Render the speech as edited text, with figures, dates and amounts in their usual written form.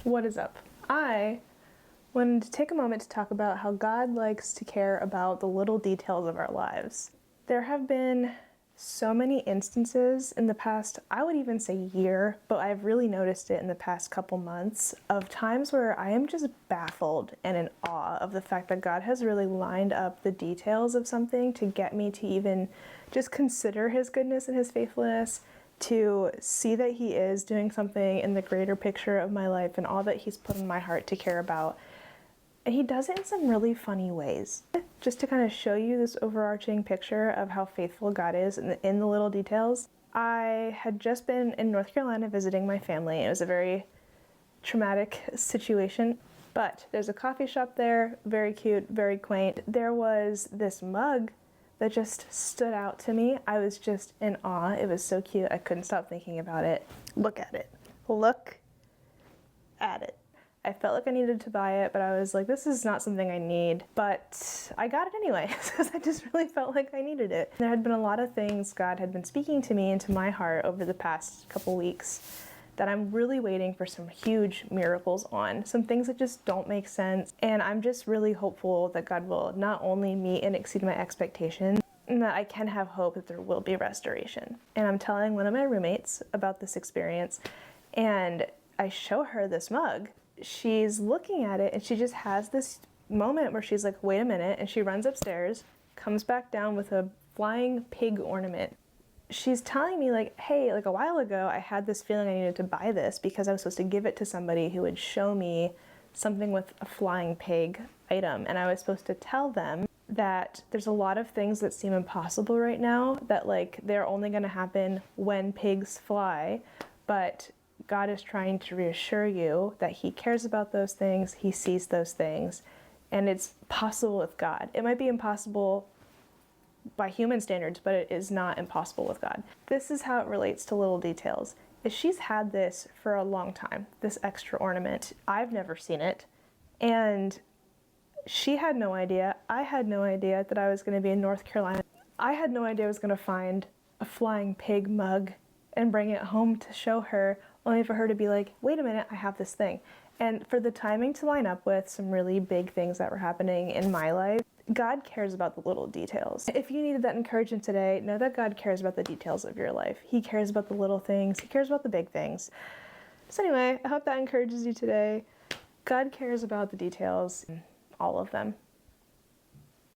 What is up? I wanted to take a moment to talk about how God likes to care about the little details of our lives. There have been so many instances in the past, I would even say year, but I've really noticed it in the past couple months, of times where I am just baffled and in awe of the fact that God has really lined up the details of something to get me to even just consider His goodness and His faithfulness, to see that He is doing something in the greater picture of my life and all that He's put in my heart to care about. And He does it in some really funny ways. Just to kind of show you this overarching picture of how faithful God is in the little details. I had just been in North Carolina visiting my family. It was a very traumatic situation, but there's a coffee shop there, very cute, very quaint. There was this mug that just stood out to me. I was just in awe. It was so cute. I couldn't stop thinking about it. Look at it. Look at it. I felt like I needed to buy it, but I was like, this is not something I need. But I got it anyway, because I just really felt like I needed it. There had been a lot of things God had been speaking to me into my heart over the past couple weeks that I'm really waiting for some huge miracles on. Some things that just don't make sense. And I'm just really hopeful that God will not only meet and exceed my expectations, and that I can have hope that there will be restoration. And I'm telling one of my roommates about this experience, and I show her this mug. She's looking at it and she just has this moment where she's like, wait a minute, and she runs upstairs, comes back down with a flying pig ornament. She's telling me like, hey, like a while ago I had this feeling I needed to buy this because I was supposed to give it to somebody who would show me something with a flying pig item, and I was supposed to tell them that there's a lot of things that seem impossible right now, that like they're only going to happen when pigs fly, but God is trying to reassure you that He cares about those things, He sees those things, and it's possible with God. It might be impossible by human standards, but it is not impossible with God. This is how it relates to little details. If she's had this for a long time, this extra ornament, I've never seen it, and she had no idea, I had no idea that I was going to be in North Carolina. I had no idea I was going to find a flying pig mug and bring it home to show her, only for her to be like, wait a minute, I have this thing. And for the timing to line up with some really big things that were happening in my life, God cares about the little details. If you needed that encouragement today, know that God cares about the details of your life. He cares about the little things. He cares about the big things. So anyway, I hope that encourages you today. God cares about the details, all of them.